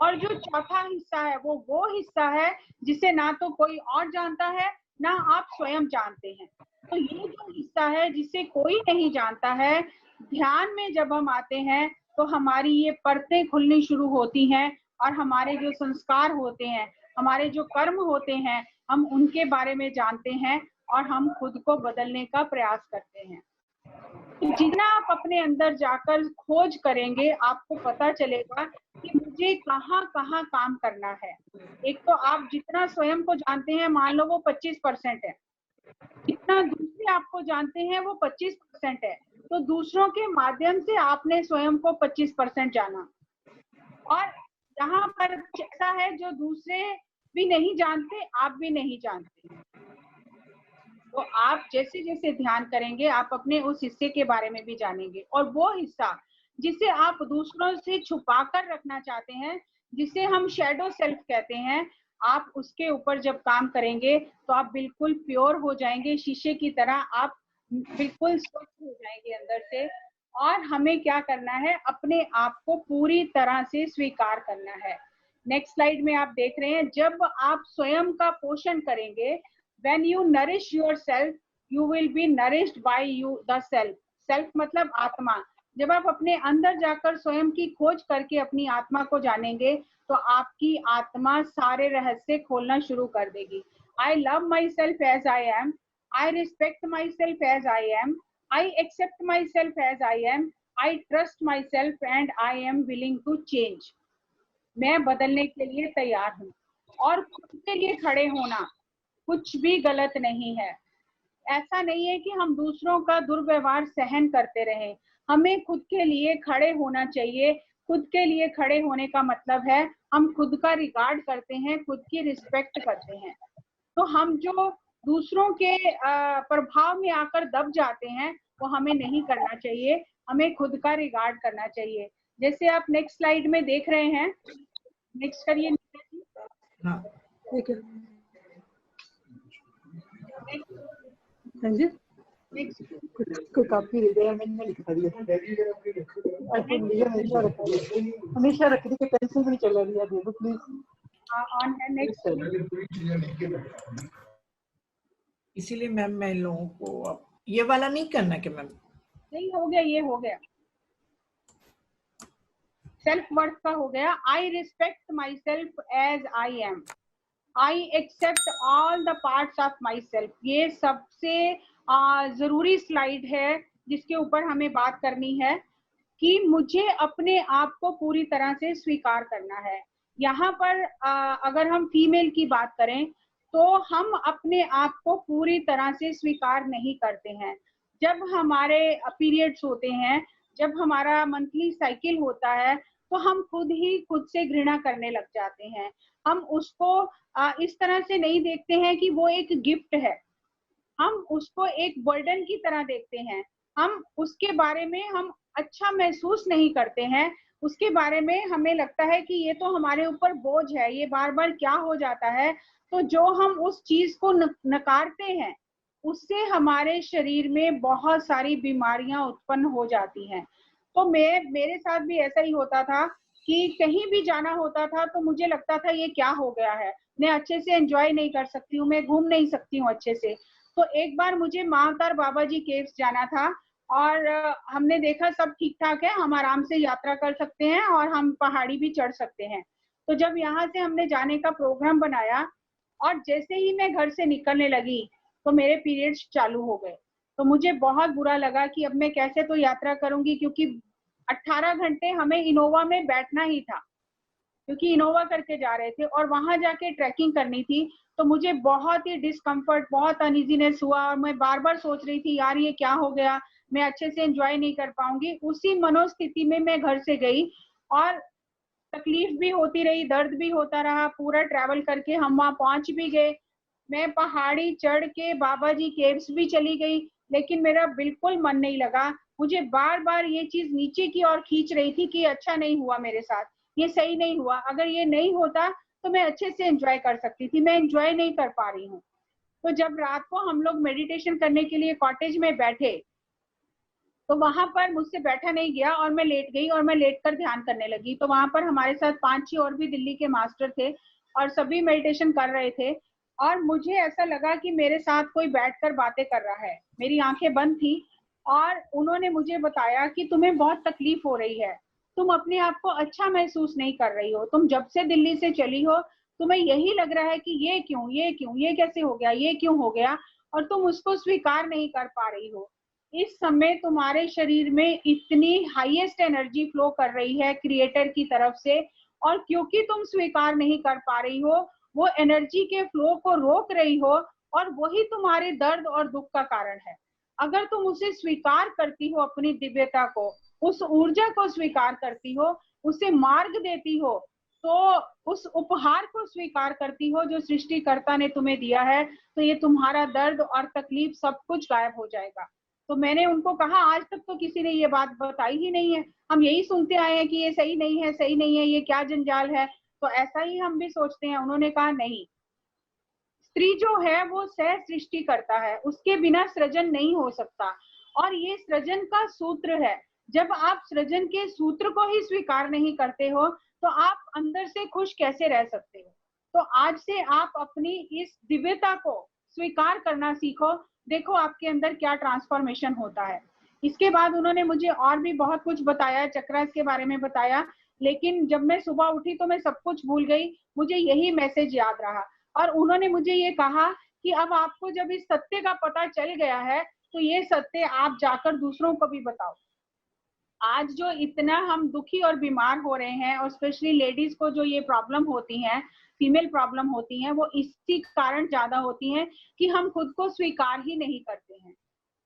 और जो चौथा हिस्सा है, वो हिस्सा है जिसे ना तो कोई और जानता है, ना आप स्वयं जानते हैं। तो ये जो हिस्सा है जिसे कोई नहीं जानता है, ध्यान में जब हम आते हैं तो हमारी ये परतें खुलनी शुरू होती हैं, और हमारे जो संस्कार होते हैं, हमारे जो कर्म होते हैं, हम उनके बारे में जानते हैं और हम खुद को बदलने का प्रयास करते हैं। जितना आप अपने अंदर जाकर खोज करेंगे, आपको पता चलेगा कि मुझे कहाँ कहाँ काम करना है। एक तो आप जितना स्वयं को जानते हैं, मान लो वो 25% है, जितना दूसरे आपको जानते हैं वो 25% है। तो दूसरों के माध्यम से आपने स्वयं को 25% जाना। और यहाँ पर कुछ ऐसा है जो दूसरे भी नहीं जानते, आप भी नहीं जानते। तो आप जैसे जैसे ध्यान करेंगे, आप अपने उस हिस्से के बारे में भी जानेंगे। और वो हिस्सा जिसे आप दूसरों से छुपा कर रखना चाहते हैं, जिसे हम शैडो सेल्फ कहते हैं, आप उसके ऊपर जब काम करेंगे तो आप बिल्कुल प्योर हो जाएंगे, शीशे की तरह आप बिल्कुल स्वच्छ हो जाएंगे अंदर से। और हमें क्या करना है, अपने आप को पूरी तरह से स्वीकार करना है। नेक्स्ट स्लाइड में आप देख रहे हैं, जब आप स्वयं का पोषण करेंगे, when you nourish yourself, you will be nourished by you the self. self मतलब आत्मा। जब आप अपने अंदर जाकर स्वयं की खोज करके अपनी आत्मा को जानेंगे, तो आपकी आत्मा सारे रहस्य खोलना शुरू कर देगी। I love myself as I am. I respect myself as I am. I accept myself as I am. I trust myself and I am willing to change. मैं बदलने के लिए तैयार हूँ। और खुद के लिए खड़े होना कुछ भी गलत नहीं है। ऐसा नहीं है कि हम दूसरों का दुर्व्यवहार सहन करते रहें, हमें खुद के लिए खड़े होना चाहिए। खुद के लिए खड़े होने का मतलब है हम खुद का रिगार्ड करते हैं, खुद की रिस्पेक्ट करते हैं। तो हम जो दूसरों के प्रभाव में आकर दब जाते हैं वो हमें नहीं करना चाहिए, हमें खुद का रिगार्ड करना चाहिए। जैसे आप नेक्स्ट स्लाइड में देख रहे हैं, नेक्स्ट करिए। हाँ ठीक है। हाँ जी, कोई कॉपी दे दे, मैंने लिखा दिया, हमेशा रख दी, पेंसिल भी नहीं चला दिया, दे दो प्लीज। ऑन है नेक्स्ट। इसीलिए मैम मैं इन लोगों को अब ये वाला नहीं करना कि मैम नहीं हो गया, ये हो गया, सेल्फ वर्थ का हो गया। I respect my self as I am, I accept all the parts of my self. ये सबसे जरूरी स्लाइड है जिसके ऊपर हमें बात करनी है कि मुझे अपने आप को पूरी तरह से स्वीकार करना है। यहाँ पर अगर हम फीमेल की बात करें तो हम अपने आप को पूरी तरह से स्वीकार नहीं करते हैं। जब हमारे पीरियड्स होते हैं, जब हमारा मंथली साइकिल होता है, तो हम खुद ही खुद से घृणा करने लग जाते हैं। हम उसको इस तरह से नहीं देखते हैं कि वो एक गिफ्ट है, हम उसको एक बर्डन की तरह देखते हैं। हम उसके बारे में हम अच्छा महसूस नहीं करते हैं, उसके बारे में हमें लगता है कि ये तो हमारे ऊपर बोझ है, ये बार बार क्या हो जाता है। तो जो हम उस चीज को नकारते हैं, उससे हमारे शरीर में बहुत सारी बीमारियां उत्पन्न हो जाती हैं। तो मेरे साथ भी ऐसा ही होता था कि कहीं भी जाना होता था तो मुझे लगता था ये क्या हो गया है, मैं अच्छे से एंजॉय नहीं कर सकती हूँ, मैं घूम नहीं सकती हूँ अच्छे से। तो एक बार मुझे महाअवतार बाबा जी केव्स जाना था और हमने देखा सब ठीक ठाक है, हम आराम से यात्रा कर सकते हैं और हम पहाड़ी भी चढ़ सकते हैं। तो जब यहाँ से हमने जाने का प्रोग्राम बनाया और जैसे ही मैं घर से निकलने लगी तो मेरे पीरियड्स चालू हो गए। तो मुझे बहुत बुरा लगा कि अब मैं कैसे तो यात्रा करूंगी, क्योंकि 18 घंटे हमें इनोवा में बैठना ही था, क्योंकि इनोवा करके जा रहे थे और वहां जाके ट्रैकिंग करनी थी। तो मुझे बहुत ही डिस्कम्फर्ट, बहुत अनइजीनेस हुआ और मैं बार बार सोच रही थी यार ये क्या हो गया, मैं अच्छे से एंजॉय नहीं कर पाऊंगी। उसी मनोस्थिति में मैं घर से गई और तकलीफ भी होती रही, दर्द भी होता रहा। पूरा ट्रैवल करके हम वहां पहुंच भी गए, मैं पहाड़ी चढ़ के बाबा जी केव्स भी चली गई, लेकिन मेरा बिल्कुल मन नहीं लगा। मुझे बार बार ये चीज नीचे की ओर खींच रही थी कि अच्छा नहीं हुआ मेरे साथ, ये सही नहीं हुआ, अगर ये नहीं होता तो मैं अच्छे से एंजॉय कर सकती थी, मैं एंजॉय नहीं कर पा रही हूँ। तो जब रात को हम लोग मेडिटेशन करने के लिए कॉटेज में बैठे तो वहां पर मुझसे बैठा नहीं गया और मैं लेट गई और मैं लेट कर ध्यान करने लगी। तो वहां पर हमारे साथ 5-6 और भी दिल्ली के मास्टर थे और सभी मेडिटेशन कर रहे थे और मुझे ऐसा लगा कि मेरे साथ कोई बैठकर बातें कर रहा है। मेरी आंखें बंद थी और उन्होंने मुझे बताया कि तुम्हें बहुत तकलीफ हो रही है, तुम अपने आप को अच्छा महसूस नहीं कर रही हो, तुम जब से दिल्ली से चली हो तुम्हें यही लग रहा है कि ये क्यों, ये क्यों, ये कैसे हो गया, ये क्यों हो गया, और तुम उसको स्वीकार नहीं कर पा रही हो। इस समय तुम्हारे शरीर में इतनी हाईएस्ट एनर्जी फ्लो कर रही है क्रिएटर की तरफ से, और क्योंकि तुम स्वीकार नहीं कर पा रही हो, वो एनर्जी के फ्लो को रोक रही हो और वही तुम्हारे दर्द और दुख का कारण है। अगर तुम उसे स्वीकार करती हो, अपनी दिव्यता को, उस ऊर्जा को स्वीकार करती हो, उसे मार्ग देती हो, तो उस उपहार को स्वीकार करती हो जो सृष्टिकर्ता ने तुम्हें दिया है, तो ये तुम्हारा दर्द और तकलीफ सब कुछ गायब हो जाएगा। तो मैंने उनको कहा आज तक तो किसी ने ये बात बताई ही नहीं है, हम यही सुनते आए हैं कि ये सही नहीं है, सही नहीं है, ये क्या जंजाल है, तो ऐसा ही हम भी सोचते हैं। उन्होंने कहा नहीं, स्त्री जो है वो सह सृष्टि करता है, उसके बिना सृजन नहीं हो सकता और ये सृजन का सूत्र है। जब आप सृजन के सूत्र को ही स्वीकार नहीं करते हो तो आप अंदर से खुश कैसे रह सकते हो। तो आज से आप अपनी इस दिव्यता को स्वीकार करना सीखो, देखो आपके अंदर क्या ट्रांसफॉर्मेशन होता है। इसके बाद उन्होंने मुझे और भी बहुत कुछ बताया, चक्रास के बारे में बताया, लेकिन जब मैं सुबह उठी तो मैं सब कुछ भूल गई, मुझे यही मैसेज याद रहा। और उन्होंने मुझे ये कहा कि अब आपको जब इस सत्य का पता चल गया है तो ये सत्य आप जाकर दूसरों को भी बताओ। आज जो इतना हम दुखी और बीमार हो रहे हैं, और स्पेशली लेडीज को जो ये प्रॉब्लम होती है, फीमेल प्रॉब्लम होती है, वो इसी कारण ज्यादा होती है कि हम खुद को स्वीकार ही नहीं करते हैं।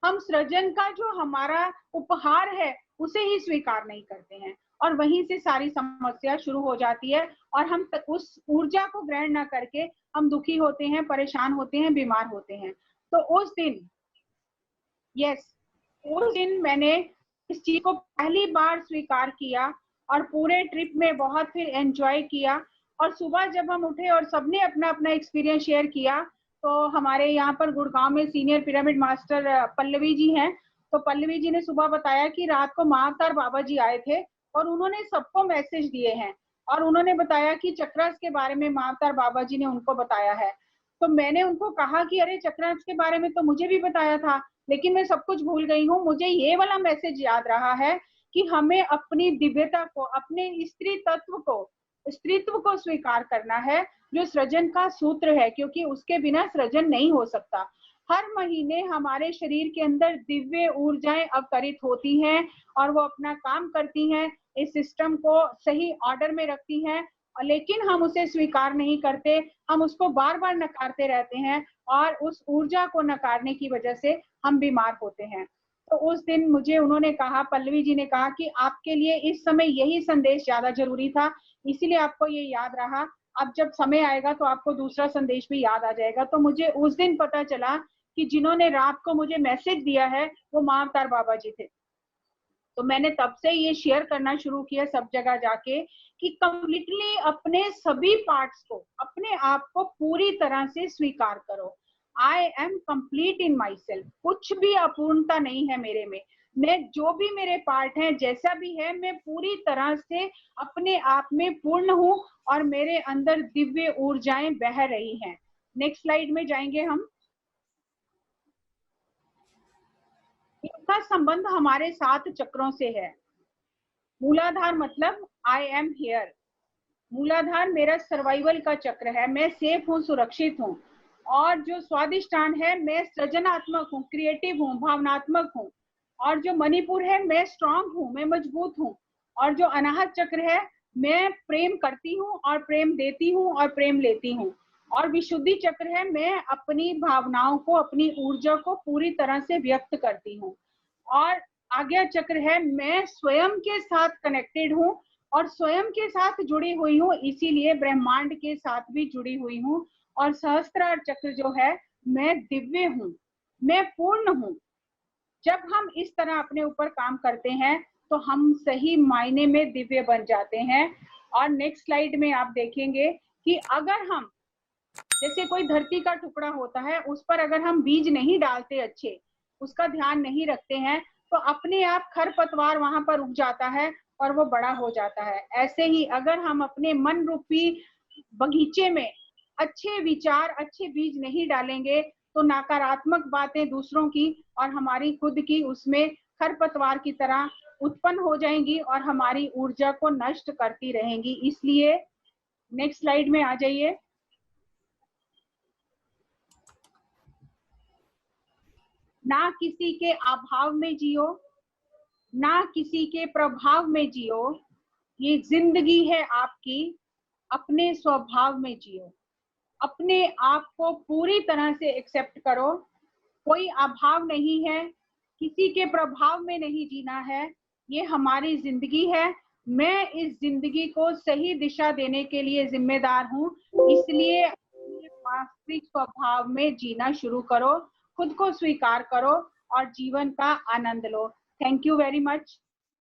हम सृजन का जो हमारा उपहार है उसे ही स्वीकार नहीं करते हैं और वहीं से सारी समस्या शुरू हो जाती है और हम उस ऊर्जा को ग्रहण ना करके हम दुखी होते हैं, परेशान होते हैं, बीमार होते हैं। तो उस दिन मैंने इस चीज को पहली बार स्वीकार किया और पूरे ट्रिप में बहुत फिर एंजॉय किया। और सुबह जब हम उठे और सबने अपना अपना एक्सपीरियंस शेयर किया, तो हमारे यहाँ पर गुड़गांव में senior pyramid master Pallavi ji हैं, तो पल्लवी जी ने सुबह बताया कि रात को महाअवतार बाबा जी आए थे और उन्होंने सबको मैसेज दिए हैं और उन्होंने बताया कि चक्रास के बारे में महाअवतार बाबा जी ने उनको बताया है। तो मैंने उनको कहा कि अरे चक्रास के बारे में तो मुझे भी बताया था, लेकिन मैं सब कुछ भूल गई हूँ। मुझे ये वाला मैसेज याद रहा है कि हमें अपनी दिव्यता को, अपने स्त्रीत्व को स्वीकार करना है, जो सृजन का सूत्र है, क्योंकि उसके बिना सृजन नहीं हो सकता। हर महीने हमारे शरीर के अंदर दिव्य ऊर्जाएं अवतरित होती हैं और वो अपना काम करती हैं, इस सिस्टम को सही ऑर्डर में रखती हैं, लेकिन हम उसे स्वीकार नहीं करते, हम उसको बार बार नकारते रहते हैं और उस ऊर्जा को नकारने की वजह से हम बीमार होते हैं। तो उस दिन मुझे उन्होंने कहा, पल्लवी जी ने कहा कि आपके लिए इस समय यही संदेश ज्यादा जरूरी था, इसीलिए आपको ये याद रहा। अब जब समय आएगा तो आपको दूसरा संदेश भी याद आ जाएगा। तो मुझे उस दिन पता चला कि जिन्होंने रात को मुझे मैसेज दिया है वो महाअवतार बाबा जी थे। तो मैंने तब से ये शेयर करना शुरू किया सब जगह जाके कि कंप्लीटली अपने सभी पार्ट्स को, अपने आप को पूरी तरह से स्वीकार करो। I am complete in my self, कुछ भी अपूर्णता नहीं है मेरे में। मैं जो भी मेरे पार्ट हैं, जैसा भी है, मैं पूरी तरह से अपने आप में पूर्ण हूँ और मेरे अंदर दिव्य ऊर्जाएं बह रही हैं। नेक्स्ट स्लाइड में जाएंगे हम। इसका संबंध हमारे 7 चक्रों से है। मूलाधार मतलब आई एम हियर। मूलाधार मेरा सर्वाइवल का चक्र है, मैं सेफ हूँ, सुरक्षित हूँ। और जो स्वादिष्टान है, मैं सृजनात्मक हूँ, क्रिएटिव हूँ, भावनात्मक हूँ। और जो मणिपुर है, मैं स्ट्रांग हूँ, मैं मजबूत हूँ। और जो अनाहत चक्र है, मैं प्रेम करती हूँ और प्रेम देती हूँ और प्रेम लेती हूँ। और विशुद्धि चक्र है, मैं अपनी भावनाओं को, अपनी ऊर्जा को पूरी तरह से व्यक्त करती हूँ। और आज्ञा चक्र है, मैं स्वयं के साथ कनेक्टेड हूँ और स्वयं के साथ जुड़ी हुई हूँ, इसीलिए ब्रह्मांड के साथ भी जुड़ी हुई हूँ। और सहस्त्रार चक्र जो है, मैं दिव्य हूँ, मैं पूर्ण हूँ। जब हम इस तरह अपने ऊपर काम करते हैं तो हम सही मायने में दिव्य बन जाते हैं। और नेक्स्ट स्लाइड में आप देखेंगे कि अगर हम, जैसे कोई धरती का टुकड़ा होता है, उस पर अगर हम बीज नहीं डालते, अच्छे उसका ध्यान नहीं रखते हैं, तो अपने आप खरपतवार वहां पर उग जाता है और वो बड़ा हो जाता है। ऐसे ही अगर हम अपने मन रूपी बगीचे में अच्छे विचार, अच्छे बीज नहीं डालेंगे, तो नकारात्मक बातें दूसरों की और हमारी खुद की उसमें खरपतवार की तरह उत्पन्न हो जाएंगी और हमारी ऊर्जा को नष्ट करती रहेंगी। इसलिए नेक्स्ट स्लाइड में आ जाइए। ना किसी के अभाव में जियो, ना किसी के प्रभाव में जियो, ये जिंदगी है आपकी, अपने स्वभाव में जियो। अपने आप को पूरी तरह से एक्सेप्ट करो, कोई अभाव नहीं है, किसी के प्रभाव में नहीं जीना है, ये हमारी जिंदगी है। मैं इस जिंदगी को सही दिशा देने के लिए जिम्मेदार हूँ, इसलिए वास्तविक स्वभाव में जीना शुरू करो, खुद को स्वीकार करो और जीवन का आनंद लो। Thank you very much.